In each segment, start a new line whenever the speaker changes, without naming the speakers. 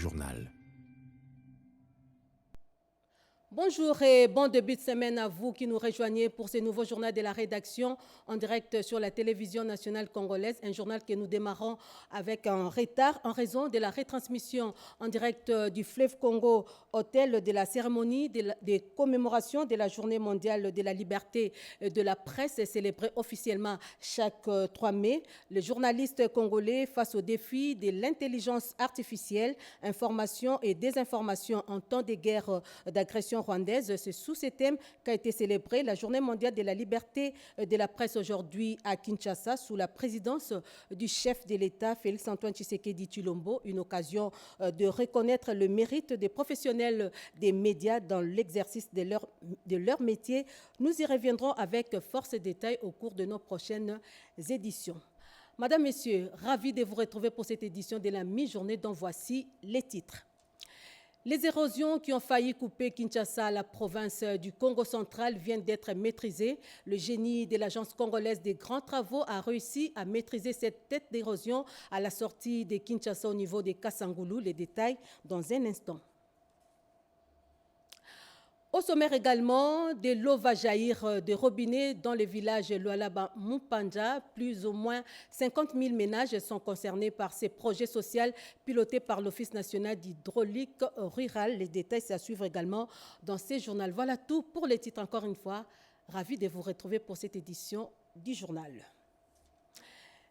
journal.
Bonjour et bon début de semaine à vous qui nous rejoignez pour ce nouveau journal de la rédaction en direct sur la télévision nationale congolaise. Un journal que nous démarrons avec un retard en raison de la retransmission en direct du fleuve Congo, hôtel de la cérémonie des commémorations de la Journée mondiale de la liberté de la presse célébrée officiellement chaque 3 mai. Les journalistes congolais face au défi de l'intelligence artificielle, information et désinformation en temps de guerre d'agression rwandaise. C'est sous ce thème qu'a été célébrée la Journée mondiale de la liberté de la presse aujourd'hui à Kinshasa sous la présidence du chef de l'État Félix-Antoine Tshisekedi Tshilombo. Une occasion de reconnaître le mérite des professionnels des médias dans l'exercice de leur métier. Nous y reviendrons avec force et détails au cours de nos prochaines éditions. Madame, Messieurs, ravi de vous retrouver pour cette édition de la mi-journée dont voici les titres. Les érosions qui ont failli couper Kinshasa à la province du Congo central viennent d'être maîtrisées. Le génie de l'Agence congolaise des grands travaux a réussi à maîtriser cette tête d'érosion à la sortie de Kinshasa au niveau de Kassangoulou. Les détails dans un instant. Au sommaire également, de l'eau va jaillir des robinets dans le village Lualaba Mupanja. Plus ou moins 50 000 ménages sont concernés par ces projets sociaux pilotés par l'Office national d'hydraulique rurale. Les détails, c'est à suivre également dans ces journaux. Voilà tout pour les titres encore une fois. Ravi de vous retrouver pour cette édition du journal.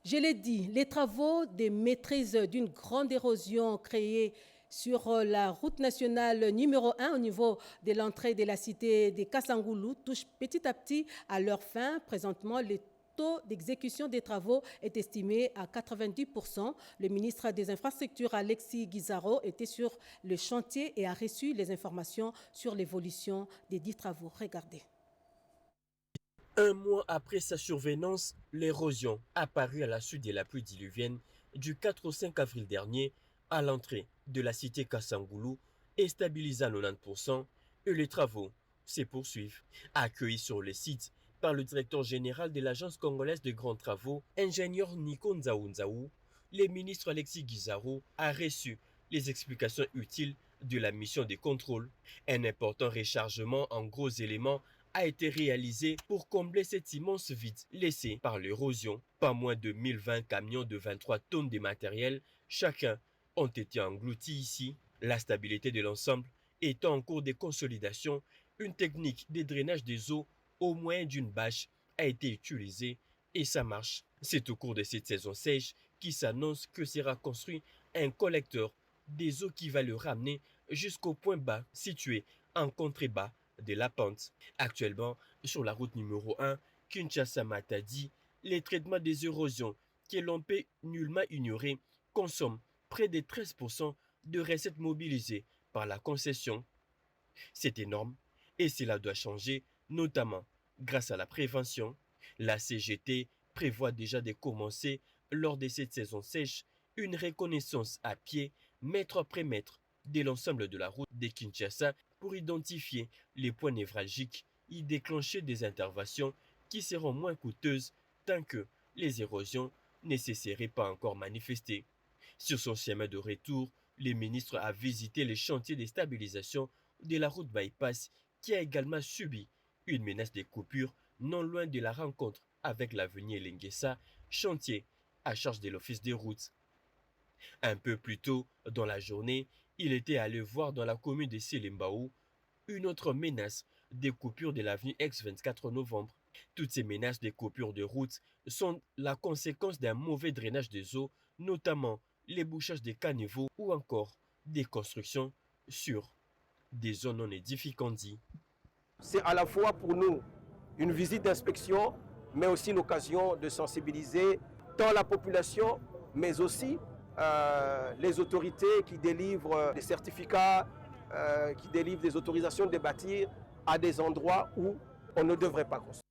Je l'ai dit, les travaux de maîtrise d'une grande érosion créée sur la route nationale numéro 1 au niveau de l'entrée de la cité de Kassangoulou touchent petit à petit à leur fin. Présentement, le taux d'exécution des travaux est estimé à 90%. Le ministre des Infrastructures, Alexis Guizaro, était sur le chantier et a reçu les informations sur l'évolution des 10 travaux. Regardez.
Un mois après sa survenance, l'érosion apparue à la suite de la pluie diluvienne du 4 au 5 avril dernier à l'entrée de la cité Kassangoulou est stabilisée à 90% et les travaux se poursuivent. Accueillis sur le site par le directeur général de l'Agence congolaise de grands travaux, ingénieur Nico Nzaou, le ministre Alexis Guizaro a reçu les explications utiles de la mission de contrôle. Un important rechargement en gros éléments a été réalisé pour combler cet immense vide laissé par l'érosion. Pas moins de 1020 camions de 23 tonnes de matériel, chacun, ont été engloutis ici. La stabilité de l'ensemble étant en cours de consolidation, une technique de drainage des eaux au moyen d'une bâche a été utilisée et ça marche. C'est au cours de cette saison sèche qui s'annonce que sera construit un collecteur des eaux qui va le ramener jusqu'au point bas situé en contrebas de la pente. Actuellement, sur la route numéro 1, Kinshasa-Matadi, les traitements des érosions que l'on peut nullement ignorer consomment près de 13% de recettes mobilisées par la concession. C'est énorme et cela doit changer, notamment grâce à la prévention. La CGT prévoit déjà de commencer, lors de cette saison sèche, une reconnaissance à pied, mètre après mètre, de l'ensemble de la route de Kinshasa pour identifier les points névralgiques et déclencher des interventions qui seront moins coûteuses tant que les érosions ne se seraient pas encore manifestées. Sur son chemin de retour, le ministre a visité les chantiers de stabilisation de la route bypass qui a également subi une menace de coupure non loin de la rencontre avec l'avenue Lenguessa, chantier à charge de l'office des routes. Un peu plus tôt dans la journée, il était allé voir dans la commune de Selembaou une autre menace des coupures de l'avenue ex-24 novembre. Toutes ces menaces de coupures de route sont la conséquence d'un mauvais drainage des eaux, notamment les bouchages des caniveaux ou encore des constructions sur des zones non édificantes.
C'est à la fois pour nous une visite d'inspection, mais aussi l'occasion de sensibiliser tant la population, mais aussi les autorités qui délivrent des certificats, qui délivrent des autorisations de bâtir à des endroits où on ne devrait pas construire.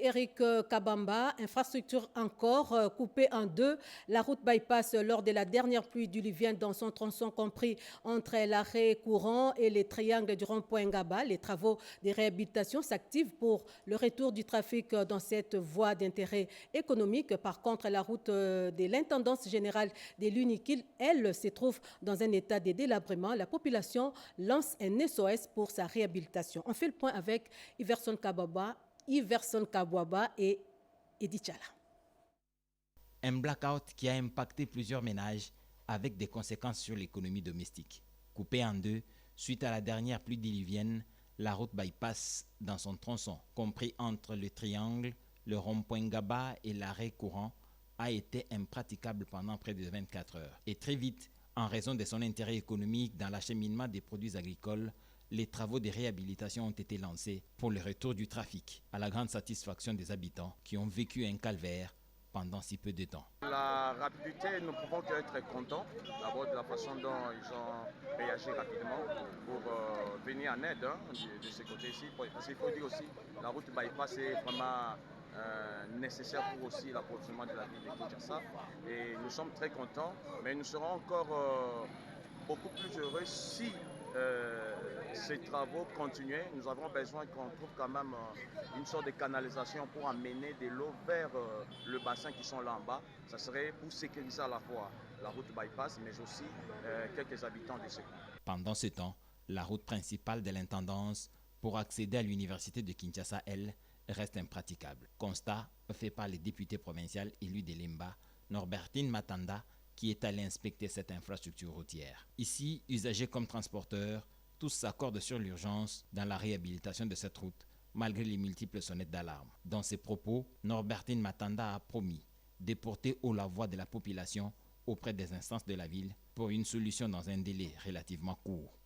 Eric Kabamba, infrastructure encore coupée en deux. La route bypass lors de la dernière pluie diluvienne dans son tronçon compris entre l'arrêt courant et les triangles du rond-point Ngaba. Les travaux de réhabilitation s'activent pour le retour du trafic dans cette voie d'intérêt économique. Par contre, la route de l'intendance générale de l'Unikil, elle, se trouve dans un état de délabrement. La population lance un SOS pour sa réhabilitation. On fait le point avec Iverson Kabwaba et Edi Chala.
Un blackout qui a impacté plusieurs ménages avec des conséquences sur l'économie domestique. Coupée en deux, suite à la dernière pluie diluvienne, la route bypass dans son tronçon, compris entre le triangle, le rond-point Ngaba et l'arrêt courant, a été impraticable pendant près de 24 heures. Et très vite, en raison de son intérêt économique dans l'acheminement des produits agricoles, les travaux de réhabilitation ont été lancés pour le retour du trafic, à la grande satisfaction des habitants qui ont vécu un calvaire pendant si peu de temps.
La rapidité, nous pouvons être contents d'abord de la façon dont ils ont réagi rapidement pour venir en aide de ce côté-ci. Parce qu'il faut dire aussi, la route bypass est vraiment nécessaire pour aussi l'approvisionnement de la ville de Kinshasa. Et nous sommes très contents, mais nous serons encore beaucoup plus heureux si ces travaux continuaient. Nous avons besoin qu'on trouve quand même une sorte de canalisation pour amener de l'eau vers le bassin qui sont là en bas. Ça serait pour sécuriser à la fois la route bypass, mais aussi quelques habitants de ce coin.
Pendant ce temps, la route principale de l'intendance pour accéder à l'université de Kinshasa, elle, reste impraticable. Constat fait par le député provincial élu de Limba, Norbertine Matanda, qui est allé inspecter cette infrastructure routière. Ici, usagers comme transporteurs, tous s'accordent sur l'urgence dans la réhabilitation de cette route, malgré les multiples sonnettes d'alarme. Dans ses propos, Norbertine Matanda a promis de porter haut la voix de la population auprès des instances de la ville pour une solution dans un délai relativement court.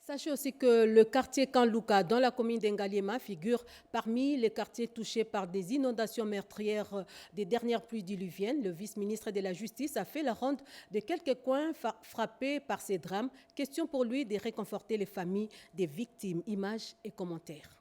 Sachez aussi que le quartier Kanlouka, dans la commune d'Engaliema, figure parmi les quartiers touchés par des inondations meurtrières des dernières pluies diluviennes. Le vice-ministre de la Justice a fait la ronde de quelques coins frappés par ces drames. Question pour lui de réconforter les familles des victimes. Images et commentaires.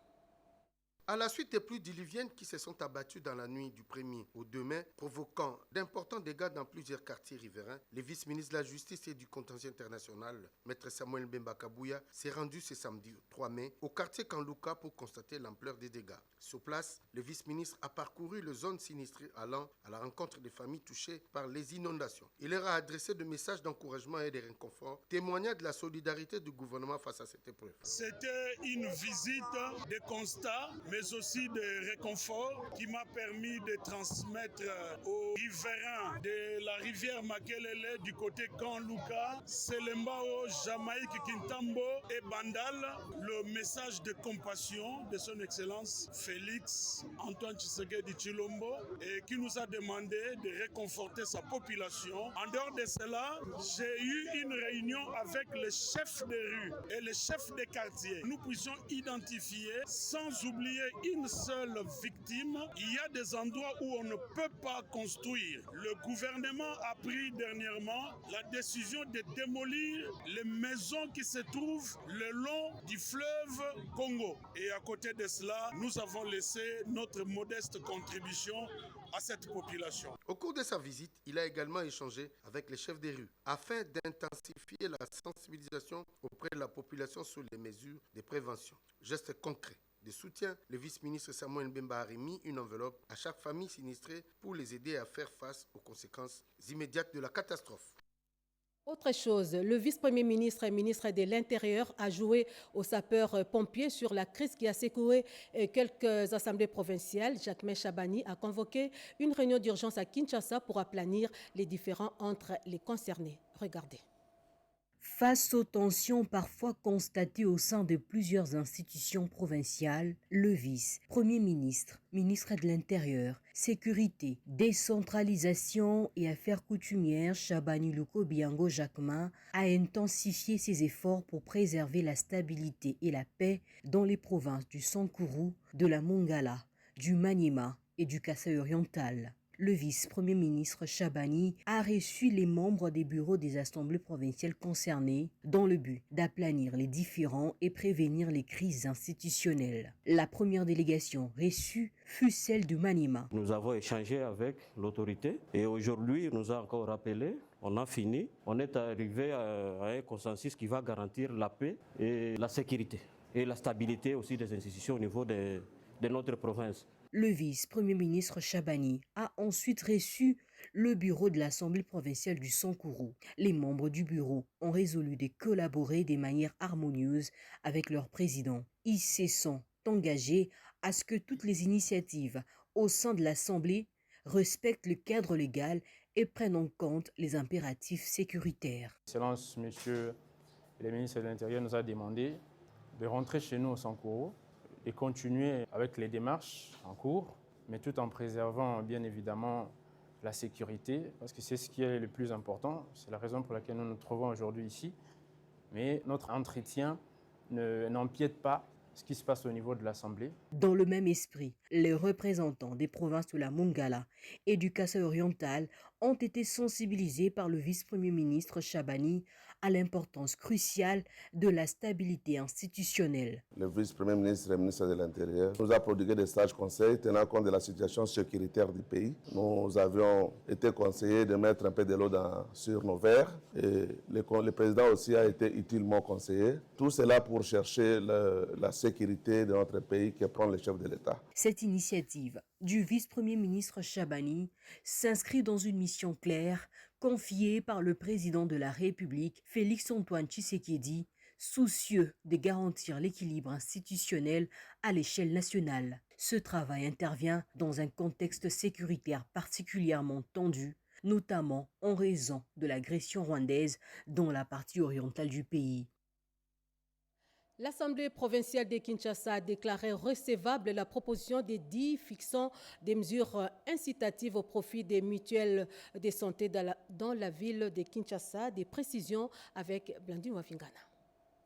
À la suite des pluies diluviennes qui se sont abattues dans la nuit du 1er au 2 mai, provoquant d'importants dégâts dans plusieurs quartiers riverains, le vice-ministre de la Justice et du Contentieux international, Maître Samuel Mbemba Kabouya, s'est rendu ce samedi 3 mai au quartier Kanlouka pour constater l'ampleur des dégâts. Sur place, le vice-ministre a parcouru les zones sinistrées allant à la rencontre des familles touchées par les inondations. Il leur a adressé des messages d'encouragement et de réconfort, témoignant de la solidarité du gouvernement face à cette épreuve.
C'était une visite de constat, mais aussi de réconfort qui m'a permis de transmettre aux riverains de la rivière Makelele du côté Kanlouka, Selembao, Jamaïque, Kintambo et Bandal le message de compassion de son Excellence Félix Antoine Tshisekedi Tshilombo et qui nous a demandé de réconforter sa population. En dehors de cela, j'ai eu une réunion avec les chefs de rue et les chefs de quartier. Nous puissions identifier sans oublier une seule victime. Il y a des endroits où on ne peut pas construire. Le gouvernement a pris dernièrement la décision de démolir les maisons qui se trouvent le long du fleuve Congo. Et à côté de cela, nous avons laissé notre modeste contribution à cette population.
Au cours de sa visite, il a également échangé avec les chefs des rues afin d'intensifier la sensibilisation auprès de la population sur les mesures de prévention. Geste concret de soutien, le vice-ministre Samuel Mbemba a remis une enveloppe à chaque famille sinistrée pour les aider à faire face aux conséquences immédiates de la catastrophe.
Autre chose, le vice-premier ministre et ministre de l'Intérieur a joué aux sapeurs-pompiers sur la crise qui a secoué quelques assemblées provinciales. Jacquemain Chabani a convoqué une réunion d'urgence à Kinshasa pour aplanir les différends entre les concernés. Regardez.
Face aux tensions parfois constatées au sein de plusieurs institutions provinciales, le vice-premier ministre, ministre de l'Intérieur, Sécurité, Décentralisation et Affaires coutumières, Chabani Luko Biango Jacquemain, a intensifié ses efforts pour préserver la stabilité et la paix dans les provinces du Sankourou, de la Mongala, du Maniema et du Kasaï oriental. Le vice-premier ministre Chabani a reçu les membres des bureaux des assemblées provinciales concernées dans le but d'aplanir les différends et prévenir les crises institutionnelles. La première délégation reçue fut celle de Maniema.
Nous avons échangé avec l'autorité et aujourd'hui, il nous a encore rappelé. On a fini, on est arrivé à un consensus qui va garantir la paix et la sécurité et la stabilité aussi des institutions au niveau de notre province.
Le vice-premier ministre Chabani a ensuite reçu le bureau de l'Assemblée provinciale du Sankourou. Les membres du bureau ont résolu de collaborer de manière harmonieuse avec leur président. Ils se sont engagés à ce que toutes les initiatives au sein de l'Assemblée respectent le cadre légal et prennent en compte les impératifs sécuritaires.
Excellence, monsieur le ministre de l'Intérieur nous a demandé de rentrer chez nous au Sankourou et continuer avec les démarches en cours, mais tout en préservant bien évidemment la sécurité, parce que c'est ce qui est le plus important. C'est la raison pour laquelle nous nous trouvons aujourd'hui ici. Mais notre entretien n'empiète pas ce qui se passe au niveau de l'Assemblée.
Dans le même esprit, les représentants des provinces de la Mongala et du Kasaï oriental ont été sensibilisés par le vice-premier ministre Chabani à l'importance cruciale de la stabilité institutionnelle.
Le vice-premier ministre et le ministre de l'Intérieur nous a prodigué des sages conseils tenant compte de la situation sécuritaire du pays. Nous avions été conseillés de mettre un peu de l'eau sur nos verres et le président aussi a été utilement conseillé. Tout cela pour chercher la sécurité de notre pays que prend le chef de l'État.
Cette initiative du vice-premier ministre Chabani s'inscrit dans une mission claire confiée par le président de la République, Félix-Antoine Tshisekedi, soucieux de garantir l'équilibre institutionnel à l'échelle nationale. Ce travail intervient dans un contexte sécuritaire particulièrement tendu, notamment en raison de l'agression rwandaise dans la partie orientale du pays.
L'Assemblée provinciale de Kinshasa a déclaré recevable la proposition des DI fixant des mesures incitatives au profit des mutuelles de santé dans la ville de Kinshasa. Des précisions avec Blandine Wafingana.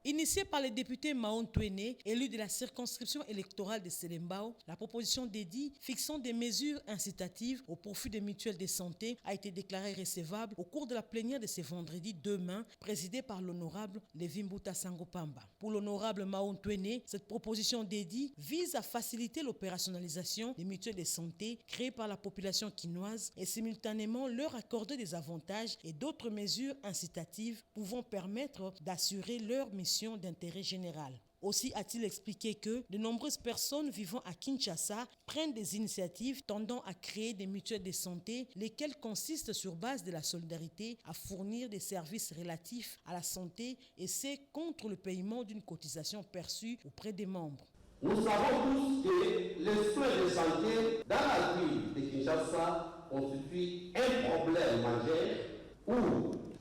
Initiée par le député Mahon Twene, élu de la circonscription électorale de Selembao, la proposition d'Edi fixant des mesures incitatives au profit des mutuelles de santé a été déclarée recevable au cours de la plénière de ce vendredi 2 mai, présidée par l'honorable Lévi Mbuta Sangopamba. Pour l'honorable Mahon Twene, cette proposition d'Edi vise à faciliter l'opérationnalisation des mutuelles de santé créées par la population quinoise et simultanément leur accorder des avantages et d'autres mesures incitatives pouvant permettre d'assurer leur mission d'intérêt général. Aussi a-t-il expliqué que de nombreuses personnes vivant à Kinshasa prennent des initiatives tendant à créer des mutuelles de santé, lesquelles consistent sur base de la solidarité à fournir des services relatifs à la santé et c'est contre le paiement d'une cotisation perçue auprès des membres.
Nous savons tous que les soins de santé dans la ville de Kinshasa constituent un problème majeur où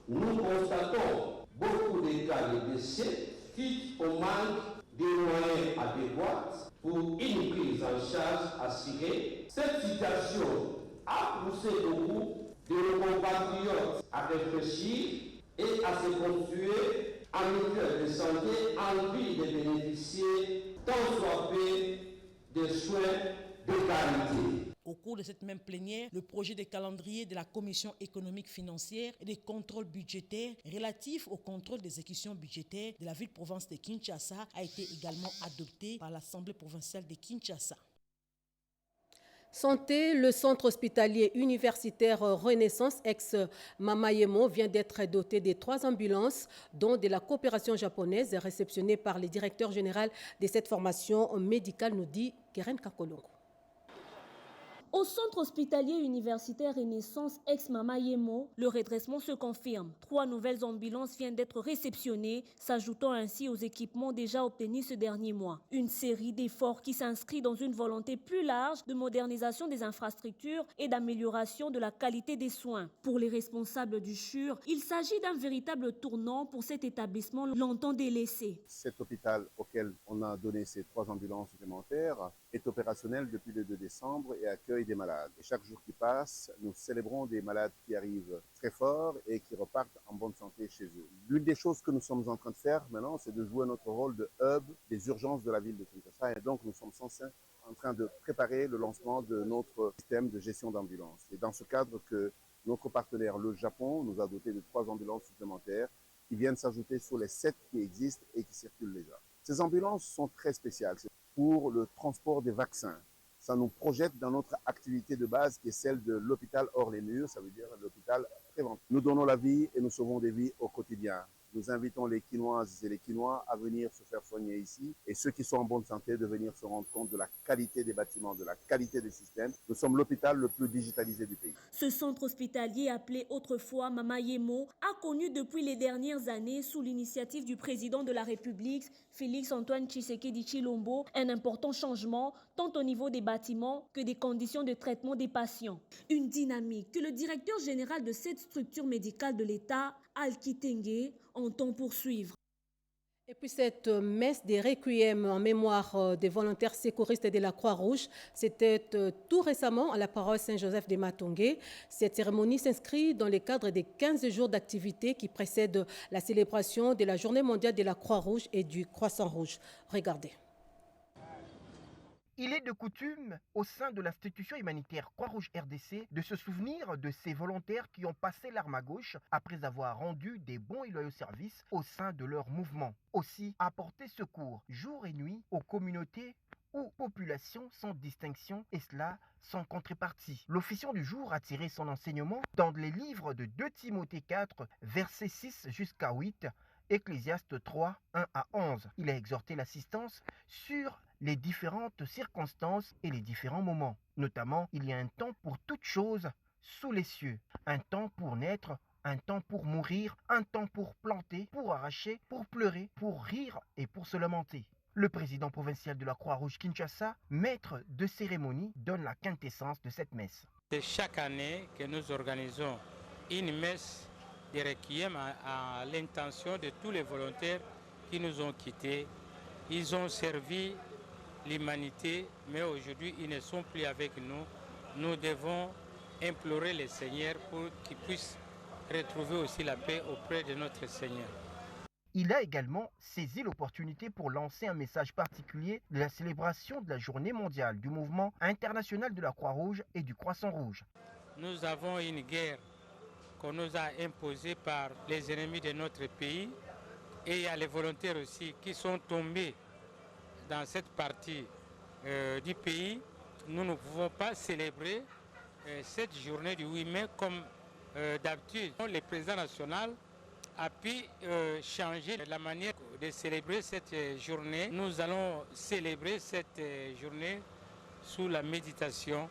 nous constatons beaucoup de cas de décès suite au manque de moyens adéquats pour une prise en charge assurée. Cette situation a poussé beaucoup de nos compatriotes à réfléchir et à se constituer en mutuelle de santé en vue de bénéficier tant soit peu de soins de qualité.
Au cours de cette même plénière, le projet de calendrier de la Commission économique financière et des contrôles budgétaires relatif au contrôle des exécutions budgétaires de la ville-province de Kinshasa a été également adopté par l'Assemblée provinciale de Kinshasa.
Santé, le centre hospitalier universitaire Renaissance ex-Mamayemo vient d'être doté de 3 ambulances, dont de la coopération japonaise réceptionnée par le directeur général de cette formation médicale, nous dit Keren Kakolongo.
Au centre hospitalier universitaire Renaissance ex-Mamayemo, le redressement se confirme. 3 nouvelles ambulances viennent d'être réceptionnées, s'ajoutant ainsi aux équipements déjà obtenus ce dernier mois. Une série d'efforts qui s'inscrit dans une volonté plus large de modernisation des infrastructures et d'amélioration de la qualité des soins. Pour les responsables du CHUR, il s'agit d'un véritable tournant pour cet établissement longtemps délaissé.
Cet hôpital auquel on a donné ces 3 ambulances supplémentaires est opérationnel depuis le 2 décembre et accueille des malades. Et chaque jour qui passe, nous célébrons des malades qui arrivent très forts et qui repartent en bonne santé chez eux. L'une des choses que nous sommes en train de faire maintenant, c'est de jouer notre rôle de hub des urgences de la ville de Kinshasa. Et donc, nous sommes en train de préparer le lancement de notre système de gestion d'ambulance. Et dans ce cadre que notre partenaire, le Japon, nous a doté de 3 ambulances supplémentaires qui viennent s'ajouter sur les 7 qui existent et qui circulent déjà. Ces ambulances sont très spéciales. C'est pour le transport des vaccins. Ça nous projette dans notre activité de base qui est celle de l'hôpital hors les murs, ça veut dire l'hôpital préventif. Nous donnons la vie et nous sauvons des vies au quotidien. Nous invitons les Quinoises et les Quinois à venir se faire soigner ici et ceux qui sont en bonne santé de venir se rendre compte de la qualité des bâtiments, de la qualité des systèmes. Nous sommes l'hôpital le plus digitalisé du pays.
Ce centre hospitalier appelé autrefois Mama Yemo a connu depuis les dernières années, sous l'initiative du président de la République, Félix-Antoine Tshisekedi Tshilombo, un important changement tant au niveau des bâtiments que des conditions de traitement des patients. Une dynamique que le directeur général de cette structure médicale de l'État, Al Kitenge, entend poursuivre.
Et puis cette messe des requiem en mémoire des volontaires secouristes de la Croix-Rouge, c'était tout récemment à la paroisse Saint-Joseph de Matongé. Cette cérémonie s'inscrit dans le cadre des 15 jours d'activité qui précèdent la célébration de la Journée mondiale de la Croix-Rouge et du Croissant-Rouge. Regardez.
Il est de coutume, au sein de l'institution humanitaire Croix-Rouge RDC, de se souvenir de ces volontaires qui ont passé l'arme à gauche après avoir rendu des bons et loyaux services au sein de leur mouvement. Aussi, apporter secours jour et nuit aux communautés ou populations sans distinction, et cela sans contrepartie. L'officiant du jour a tiré son enseignement dans les livres de 2 Timothée 4, versets 6 jusqu'à 8, Ecclésiaste 3, 1 à 11. Il a exhorté l'assistance sur les différentes circonstances et les différents moments. Notamment, il y a un temps pour toute chose sous les cieux, un temps pour naître, un temps pour mourir, un temps pour planter, pour arracher, pour pleurer, pour rire et pour se lamenter. Le président provincial de la Croix-Rouge Kinshasa, maître de cérémonie, donne la quintessence de cette messe.
C'est chaque année que nous organisons une messe de requiem à l'intention de tous les volontaires qui nous ont quittés. Ils ont servi l'humanité, mais aujourd'hui ils ne sont plus avec nous. Nous devons implorer le Seigneur pour qu'il puisse retrouver aussi la paix auprès de notre Seigneur.
Il a également saisi l'opportunité pour lancer un message particulier de la célébration de la Journée mondiale du mouvement international de la Croix-Rouge et du Croissant-Rouge.
Nous avons une guerre qu'on nous a imposée par les ennemis de notre pays et il y a les volontaires aussi qui sont tombés dans cette partie du pays. Nous ne pouvons pas célébrer cette journée du 8 mai comme d'habitude. Le président national a pu changer la manière de célébrer cette journée. Nous allons célébrer cette journée sous la méditation.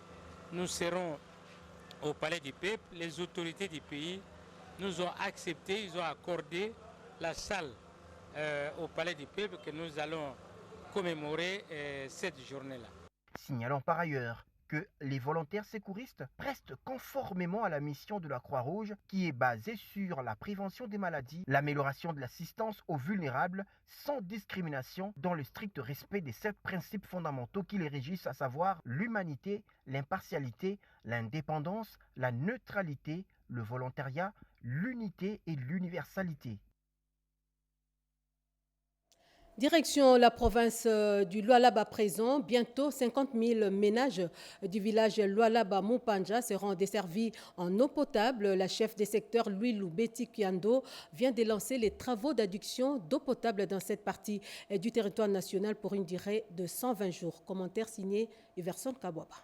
Nous serons au Palais du Peuple. Les autorités du pays nous ont accepté, ils ont accordé la salle au Palais du Peuple que nous allons commémorer cette journée-là.
Signalons par ailleurs que les volontaires secouristes prestent conformément à la mission de la Croix-Rouge qui est basée sur la prévention des maladies, l'amélioration de l'assistance aux vulnérables sans discrimination dans le strict respect des 7 principes fondamentaux qui les régissent, à savoir l'humanité, l'impartialité, l'indépendance, la neutralité, le volontariat, l'unité et l'universalité.
Direction la province du Lualaba présent, bientôt 50 000 ménages du village Lualaba-Mupanja seront desservis en eau potable. La chef des secteurs Louis Betty Kiando vient de lancer les travaux d'adduction d'eau potable dans cette partie du territoire national pour une durée de 120 jours. Commentaire signé Everson Kabwaba.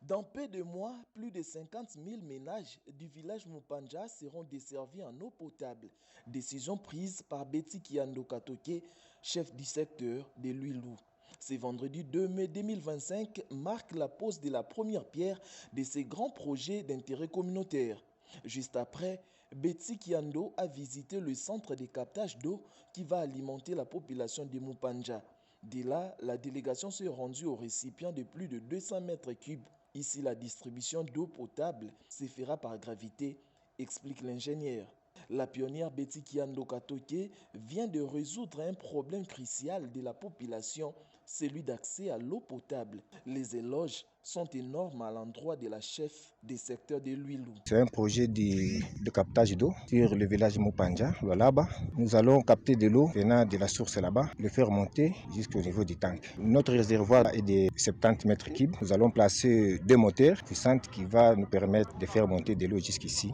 Dans peu de mois, plus de 50 000 ménages du village Mupanja seront desservis en eau potable. Décision prise par Betty Kiando Katoke, chef du secteur de Luilou. Ce vendredi 2 mai 2025 marque la pose de la première pierre de ces grands projets d'intérêt communautaire. Juste après, Betty Kiando a visité le centre de captage d'eau qui va alimenter la population de Mupanja. De là, la délégation s'est rendue au récipient de plus de 200 mètres cubes. Ici, la distribution d'eau potable se fera par gravité, explique l'ingénieur. La pionnière Betty Kiando Katoke vient de résoudre un problème crucial de la population celui d'accès à l'eau potable. Les éloges sont énormes à l'endroit de la chef des secteurs de Luilou.
C'est un projet de captage d'eau sur le village Mupanja, là-bas. Nous allons capter de l'eau venant de la source là-bas, le faire monter jusqu'au niveau du tank. Notre réservoir est de 70 mètres cubes. Nous allons placer 2 moteurs puissants qui vont nous permettre de faire monter de l'eau jusqu'ici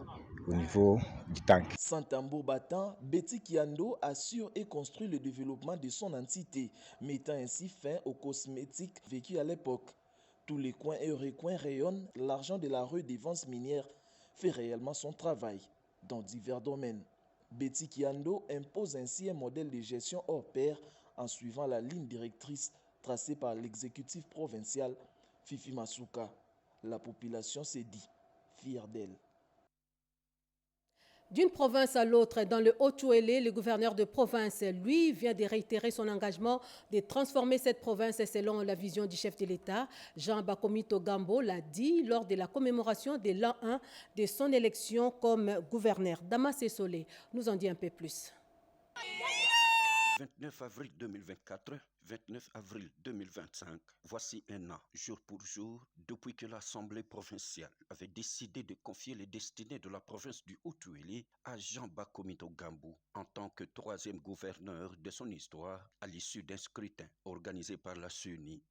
au niveau du tank.
Sans tambour battant, Betty Kiando assure et construit le développement de son entité, mettant ainsi fin aux cosmétiques vécus à l'époque. Tous les coins et recoins rayonnent, l'argent de la redevance minière fait réellement son travail dans divers domaines. Betty Kiando impose ainsi un modèle de gestion hors pair en suivant la ligne directrice tracée par l'exécutif provincial Fifi Masuka. La population s'est dit fière d'elle.
D'une province à l'autre, dans le Haut-Touélé, le gouverneur de province, lui, vient de réitérer son engagement de transformer cette province selon la vision du chef de l'État. Jean Bakomito Gambo l'a dit lors de la commémoration de l'an 1 de son élection comme gouverneur. Damas Solé nous en dit un peu plus.
29 avril 2024, 29 avril 2025, voici un an, jour pour jour, depuis que l'Assemblée provinciale avait décidé de confier les destinées de la province du Haut-Touélé à Jean Bakomito Gambo en tant que 3e gouverneur de son histoire à l'issue d'un scrutin organisé par la CENI.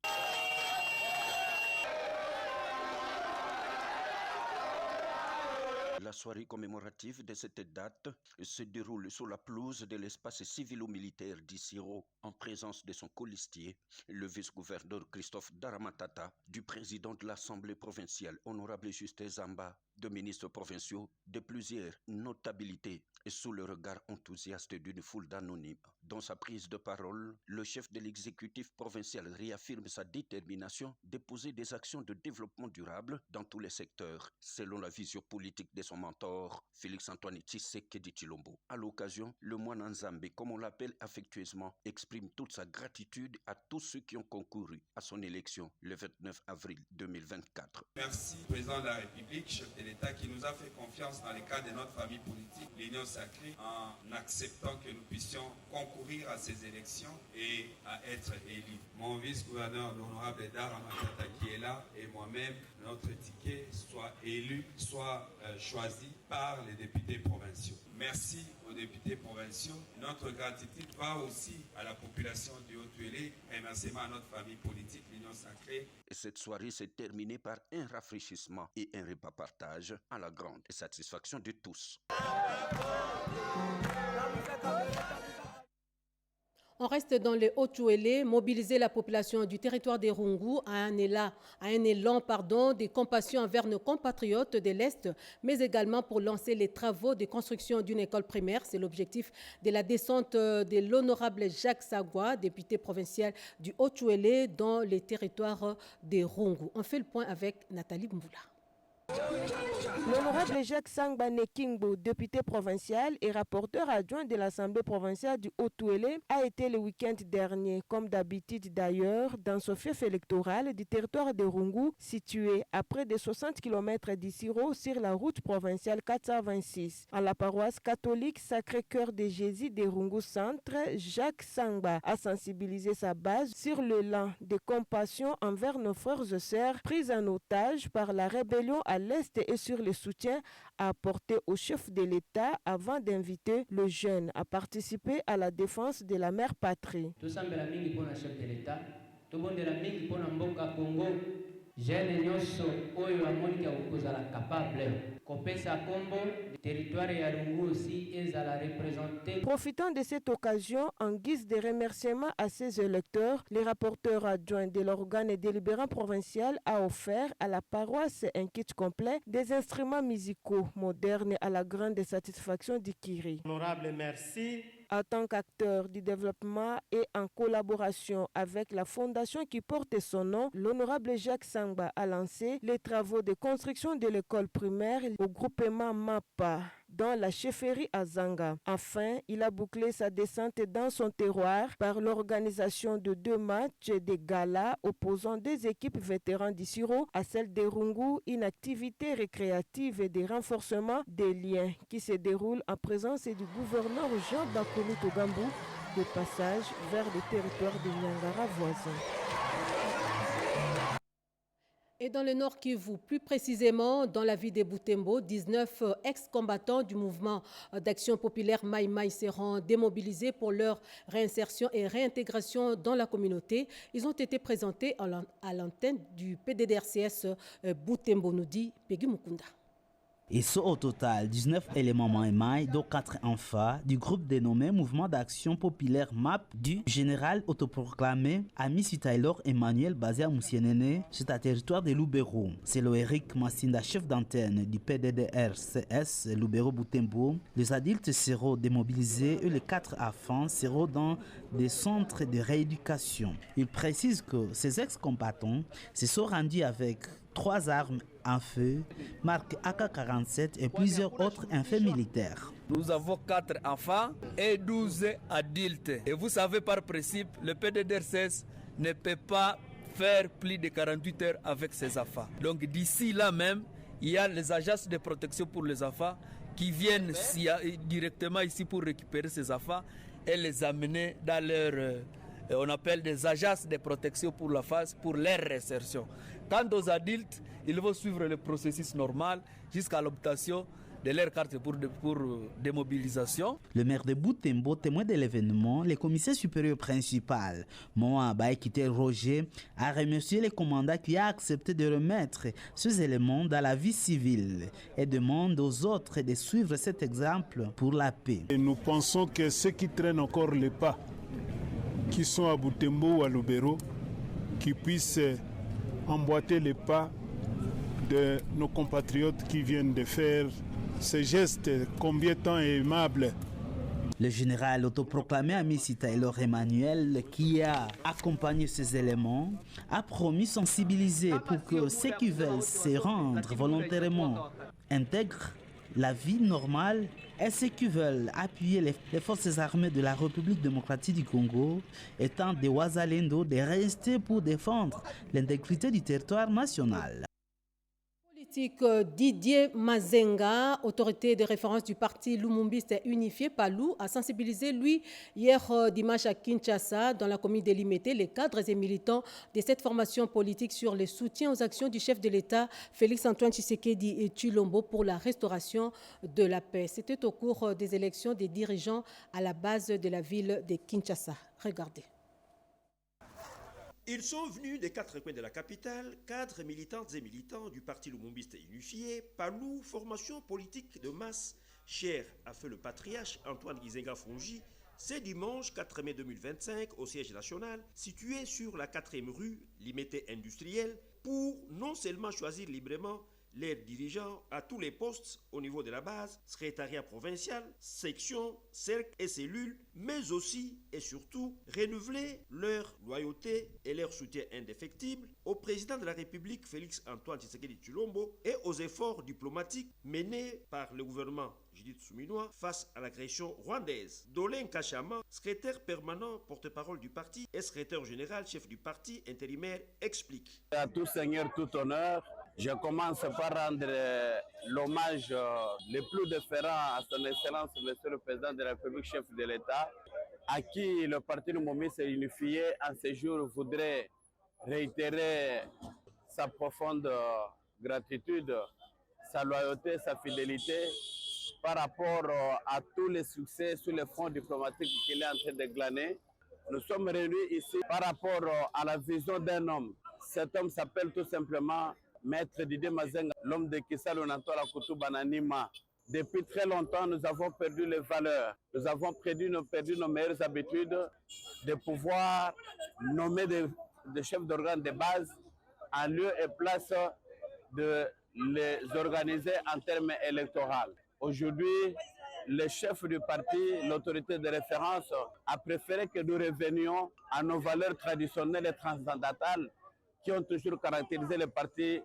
La soirée commémorative de cette date se déroule sous la pelouse de l'espace civilo-militaire d'Issiro en présence de son colistier, le vice-gouverneur Christophe Daramatata, du président de l'Assemblée provinciale, honorable Justin Zamba, de ministres provinciaux, de plusieurs notabilités et sous le regard enthousiaste d'une foule d'anonymes. Dans sa prise de parole, le chef de l'exécutif provincial réaffirme sa détermination d'épouser des actions de développement durable dans tous les secteurs, selon la vision politique de son mentor, Félix-Antoine Tshisekedi Tshilombo. À l'occasion, le moine Nzambe, comme on l'appelle affectueusement, exprime toute sa gratitude à tous ceux qui ont concouru à son élection le 29 avril 2024.
Merci, président de la République, chef de l'État, qui nous a fait confiance dans le cadre de notre famille politique, l'Union sacrée, en acceptant que nous puissions concourir à ces élections et à être élus. Mon vice-gouverneur, l'honorable Dara Matata, qui est là, et moi-même, notre ticket soit élu, soit choisi par les députés provinciaux. Merci aux députés provinciaux. Notre gratitude va aussi à la population du Haut-Touélé. Remerciement à notre famille politique, l'Union sacrée.
Cette soirée s'est terminée par un rafraîchissement et un repas partage à la grande satisfaction de tous.
On reste dans le Haut-Touélé, mobiliser la population du territoire des Rungu à un élan de compassion envers nos compatriotes de l'Est, mais également pour lancer les travaux de construction d'une école primaire. C'est l'objectif de la descente de l'honorable Jacques Sagwa, député provincial du Haut-Touélé, dans les territoires des Rungu. On fait le point avec Nathalie Mboula.
L'honorable Jacques Sangba Nekingbo, député provincial et rapporteur adjoint de l'Assemblée provinciale du Haut-Touélé, a été le week-end dernier, comme d'habitude d'ailleurs, dans ce fief électoral du territoire de Rungu, situé à près de 60 km d'Issiro sur la route provinciale 426. En la paroisse catholique Sacré-Cœur de Jésus de Rungu Centre, Jacques Sangba a sensibilisé sa base sur l'élan de compassion envers nos frères et sœurs pris en otage par la rébellion à l'Est et sur le soutien à apporter au chef de l'État avant d'inviter le jeune à participer à la défense de la mère patrie.
jeune nyonso oyo amonika okozala capable kopesa kombo territoire ya Lungu aussi ezala représenter.
Profitant de cette occasion, en guise de remerciement à ses électeurs, le rapporteur adjoint de l'organe délibérant provincial a offert à la paroisse un kit complet des instruments musicaux modernes à la grande satisfaction du Kiri.
Honorable, merci.
En tant qu'acteur du développement et en collaboration avec la fondation qui porte son nom, l'honorable Jacques Sangba a lancé les travaux de construction de l'école primaire au groupement MAPA dans la chefferie à Zanga. Enfin, il a bouclé sa descente dans son terroir par l'organisation de 2 matchs de gala opposant des équipes vétérans d'Issiro à celles de Rungu, une activité récréative et de renforcement des liens qui se déroule en présence du gouverneur Jean Bakomito Gambo de passage vers le territoire de Nyangara voisin.
Et dans le Nord Kivu, plus précisément dans la ville de Butembo, 19 ex-combattants du mouvement d'action populaire Maï Maï seront démobilisés pour leur réinsertion et réintégration dans la communauté. Ils ont été présentés à l'antenne du PDDRCS Butembo, nous dit Peggy Mukunda.
Et ce au total, 19 éléments Maïmaï, dont 4 enfants, du groupe dénommé Mouvement d'action populaire MAP du général autoproclamé Amissi Taylor Emmanuel basé à Moussienene, c'est à territoire de Lubero. C'est le Eric Massinda, chef d'antenne du PDDRCS Lubero Butembo. Les adultes seront démobilisés et les 4 enfants seront dans des centres de rééducation. Il précise que ces ex-combattants se sont rendus avec 3 armes en feu, marque AK-47 et plusieurs autres effets militaires.
Nous avons 4 enfants et 12 adultes. Et vous savez par principe, le PDDRCS ne peut pas faire plus de 48 heures avec ses enfants. Donc d'ici là même, il y a les agences de protection pour les enfants qui viennent directement ici pour récupérer ces enfants et les amener dans leur... on appelle des agences de protection pour la phase, pour leur réinsertion. Quant aux adultes, ils vont suivre le processus normal jusqu'à l'obtention de leur carte pour démobilisation.
Le maire de Butembo, témoin de l'événement, le commissaire supérieur principal, Moa Baekite Roger, a remercié le commandant qui a accepté de remettre ces éléments dans la vie civile et demande aux autres de suivre cet exemple pour la paix.
Et nous pensons que ceux qui traînent encore les pas, qui sont à Butembo ou à Lubero, qui puissent emboîter les pas de nos compatriotes qui viennent de faire ces gestes combien tant aimables.
Le général autoproclamé Amissi Taylor Emmanuel, qui a accompagné ces éléments, a promis sensibiliser pour que ceux qui veulent se rendre volontairement intègrent la vie normale et ceux qui veulent appuyer les forces armées de la République démocratique du Congo, étant des Ouazalendo, de rester pour défendre l'intégrité du territoire national.
Didier Mazenga, autorité de référence du parti Lumumbiste unifié PALU, a sensibilisé hier dimanche à Kinshasa, dans la commune délimitée, les cadres et militants de cette formation politique sur le soutien aux actions du chef de l'État, Félix-Antoine Tshisekedi Tshilombo, pour la restauration de la paix. C'était au cours des élections des dirigeants à la base de la ville de Kinshasa. Regardez.
Ils sont venus des 4 coins de la capitale, cadres, militantes et militants du parti Lumumbiste unifié, PALU, formation politique de masse, chère à feu le patriarche Antoine Gizenga Fongi, c'est dimanche 4 mai 2025 au siège national, situé sur la 4e rue, limitée industrielle, pour non seulement choisir librement les dirigeants à tous les postes au niveau de la base, secrétariat provincial, section, cercle et cellules, mais aussi et surtout renouveler leur loyauté et leur soutien indéfectible au président de la République Félix-Antoine Tshisekedi Tshilombo et aux efforts diplomatiques menés par le gouvernement Judith Souminois face à l'agression rwandaise. Dolin Kachama, secrétaire permanent, porte-parole du parti et secrétaire général, chef du parti intérimaire, explique.
À tout seigneur, tout honneur, je commence par rendre l'hommage le plus déférent à son Excellence, Monsieur le Président de la République, chef de l'État, à qui le parti Lumumbiste unifié en ce jour voudrait réitérer sa profonde gratitude, sa loyauté, sa fidélité par rapport à tous les succès sur le front diplomatique qu'il est en train de glaner. Nous sommes réunis ici par rapport à la vision d'un homme. Cet homme s'appelle tout simplement Maître Didier Mazenga, l'homme de Kisalo Nantola Koutou Bananima. Depuis très longtemps, nous avons perdu les valeurs. Nous avons perdu nos meilleures habitudes de pouvoir nommer des chefs d'organes de base en lieu et place de les organiser en termes électoraux. Aujourd'hui, le chef du parti, l'autorité de référence, a préféré que nous revenions à nos valeurs traditionnelles et transcendantales qui ont toujours caractérisé le parti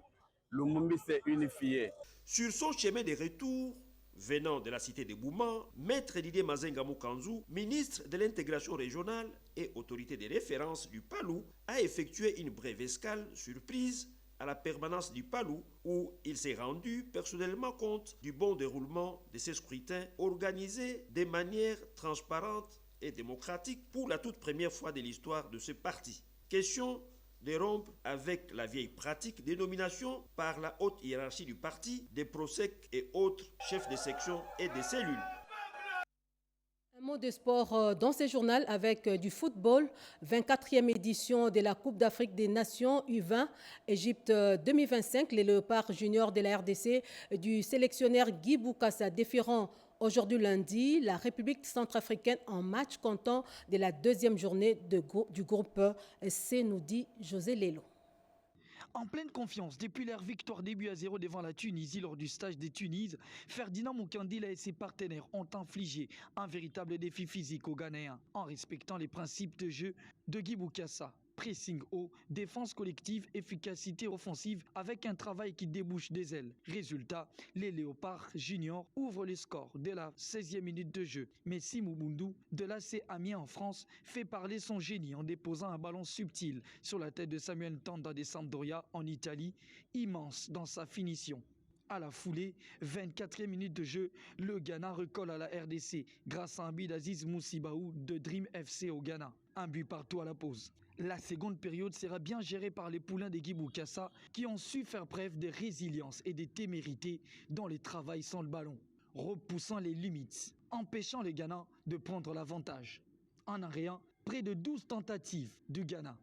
Lumumbiste unifié.
Sur son chemin de retour, venant de la cité de Bouma, Maître Didier Mazenga Mukanzu, ministre de l'intégration régionale et autorité de référence du PALU, a effectué une brève escale surprise à la permanence du PALU où il s'est rendu personnellement compte du bon déroulement de ces scrutins organisés de manière transparente et démocratique pour la toute première fois de l'histoire de ce parti. Question de rompre avec la vieille pratique des nominations par la haute hiérarchie du parti, des prosèques et autres chefs de section et de cellules.
Un mot de sport dans ce journal avec du football. 24e édition de la Coupe d'Afrique des Nations U20 Égypte 2025. Les Léopards juniors de la RDC du sélectionneur Guy Boukassa défieront aujourd'hui lundi la République centrafricaine en match comptant de la deuxième journée du groupe C, nous dit José Lelo.
En pleine confiance, depuis leur victoire début à 0 devant la Tunisie lors du stage des Tunises, Ferdinand Moukandila et ses partenaires ont infligé un véritable défi physique aux Ghanéens en respectant les principes de jeu de Guy Boukassa. Pressing haut, défense collective, efficacité offensive avec un travail qui débouche des ailes. Résultat, les Léopards juniors ouvrent le score dès la 16e minute de jeu. Messi Moubundu de l'AC Amiens en France fait parler son génie en déposant un ballon subtil sur la tête de Samuel Tanda de Sampdoria en Italie, immense dans sa finition. À la foulée, 24e minute de jeu, le Ghana recolle à la RDC grâce à un but d'Aziz Moussibaou de Dream FC au Ghana. Un but partout à la pause. La seconde période sera bien gérée par les poulains de Guy Boukassa qui ont su faire preuve de résilience et de témérité dans le travail sans le ballon, repoussant les limites, empêchant les Ghana de prendre l'avantage. En un rien, près de 12 tentatives du Ghana.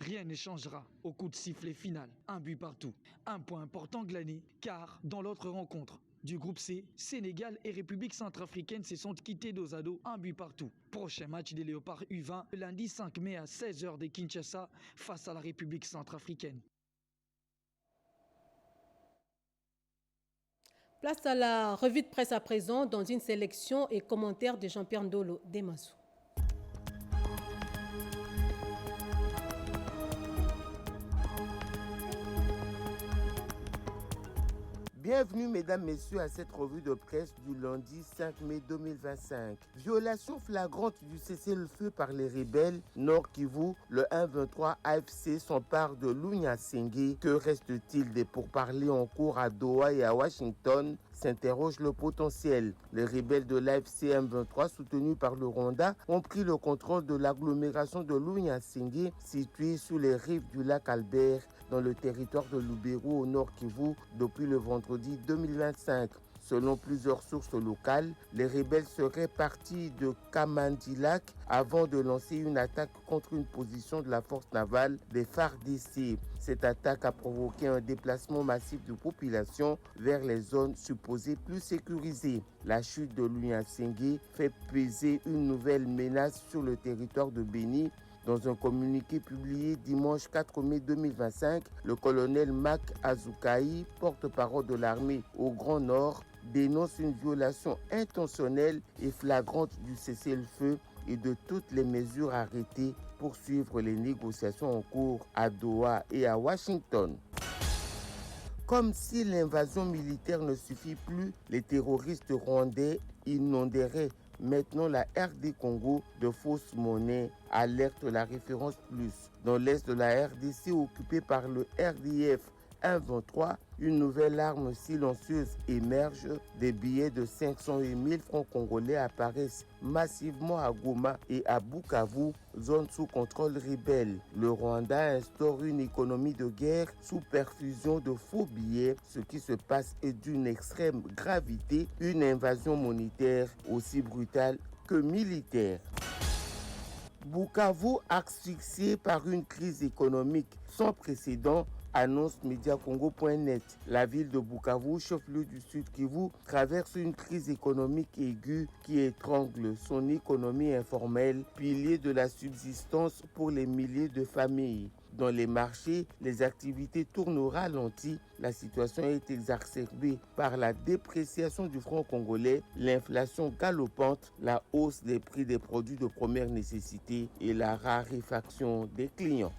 Rien ne changera au coup de sifflet final. Un but partout. Un point important glané car dans l'autre rencontre du groupe C, Sénégal et République centrafricaine se sont quittés dos à dos, un but partout. Prochain match des Léopards U20, lundi 5 mai à 16h de Kinshasa face à la République centrafricaine.
Place à la revue de presse à présent dans une sélection et commentaires de Jean-Pierre Ndolo Demassou.
Bienvenue mesdames, messieurs à cette revue de presse du lundi 5 mai 2025. Violation flagrante du cessez-le-feu par les rebelles Nord Kivu, le 1-23 AFC s'empare de Lunya-Sengue. Que reste-t-il des pourparlers en cours à Doha et à Washington? S'interroge le potentiel. Les rebelles de l'AFC M23 soutenus par le Rwanda ont pris le contrôle de l'agglomération de Lunya-Sengue située sous les rives du lac Albert dans le territoire de Lubero au Nord Kivu depuis le vendredi 2025. Selon plusieurs sources locales, les rebelles seraient partis de Kamandilak avant de lancer une attaque contre une position de la force navale des FARDC. Cette attaque a provoqué un déplacement massif de population vers les zones supposées plus sécurisées. La chute de Lunya-Sengue fait peser une nouvelle menace sur le territoire de Béni. Dans un communiqué publié dimanche 4 mai 2025, le colonel Mak Azukai, porte-parole de l'armée au Grand Nord, dénonce une violation intentionnelle et flagrante du cessez-le-feu et de toutes les mesures arrêtées pour suivre les négociations en cours à Doha et à Washington. Comme si l'invasion militaire ne suffit plus, les terroristes rwandais inonderaient maintenant la RD Congo de fausses monnaies, alerte la référence plus. Dans l'est de la RDC occupée par le RDF 1-23, une nouvelle arme silencieuse émerge. Des billets de 500 et 1000 francs congolais apparaissent massivement à Goma et à Bukavu, zone sous contrôle rebelle. Le Rwanda instaure une économie de guerre sous perfusion de faux billets. Ce qui se passe est d'une extrême gravité, une invasion monétaire aussi brutale que militaire. Bukavu asphyxié par une crise économique sans précédent, annonce Mediacongo.net. La ville de Bukavu, chef-lieu du Sud Kivu, traverse une crise économique aiguë qui étrangle son économie informelle, pilier de la subsistance pour les milliers de familles. Dans les marchés, les activités tournent au ralenti. La situation est exacerbée par la dépréciation du franc congolais, l'inflation galopante, la hausse des prix des produits de première nécessité et la raréfaction des clients.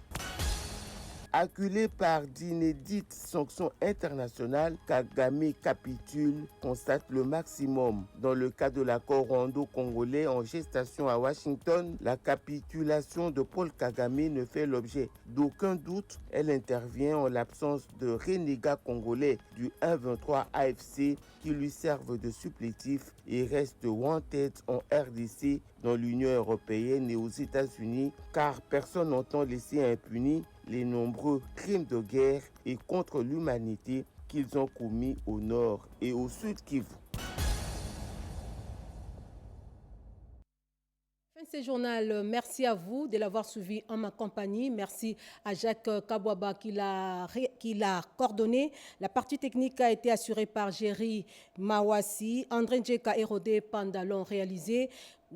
Acculé par d'inédites sanctions internationales, Kagame capitule, constate le maximum. Dans le cas de l'accord rwando-congolais en gestation à Washington, la capitulation de Paul Kagame ne fait l'objet d'aucun doute. Elle intervient en l'absence de renégats congolais du 1-23 AFC qui lui servent de supplétifs et reste wanted en RDC, dans l'Union européenne et aux États-Unis, car personne n'entend laisser impunis les nombreux crimes de guerre et contre l'humanité qu'ils ont commis au nord et au sud Kivu.
Fin de ce journal, merci à vous de l'avoir suivi en ma compagnie. Merci à Jacques Kabouaba qui l'a coordonné. La partie technique a été assurée par Jerry Mawassi, André Djeka et Rodé Pandalon réalisé.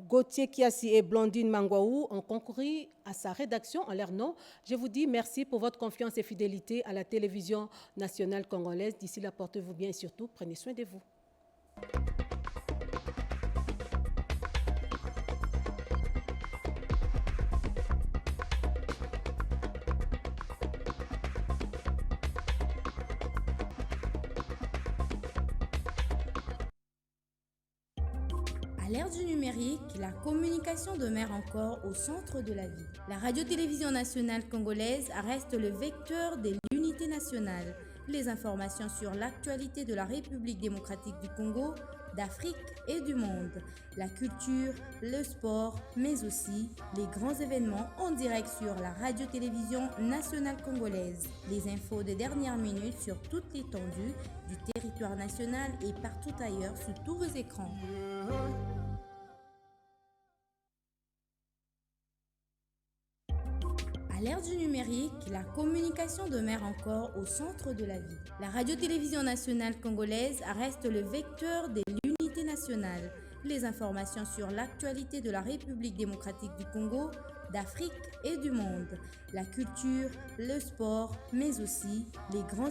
Gauthier Kiassi et Blandine Mangwaou ont concouru à sa rédaction en leur nom. Je vous dis merci pour votre confiance et fidélité à la télévision nationale congolaise. D'ici là, portez-vous bien et surtout, prenez soin de vous.
À l'ère du numérique, la communication demeure encore au centre de la vie. La radio-télévision nationale congolaise reste le vecteur de l'unité nationale. Les informations sur l'actualité de la République démocratique du Congo, d'Afrique et du monde, la culture, le sport, mais aussi les grands événements en direct sur la radio-télévision nationale congolaise. Les infos de dernière minute sur toute l'étendue du territoire national et partout ailleurs sur tous vos écrans. À l'ère du numérique, la communication demeure encore au centre de la vie. La radio-télévision nationale congolaise reste le vecteur de l'unité nationale. Les informations sur l'actualité de la République démocratique du Congo, d'Afrique et du monde, la culture, le sport, mais aussi les grands événements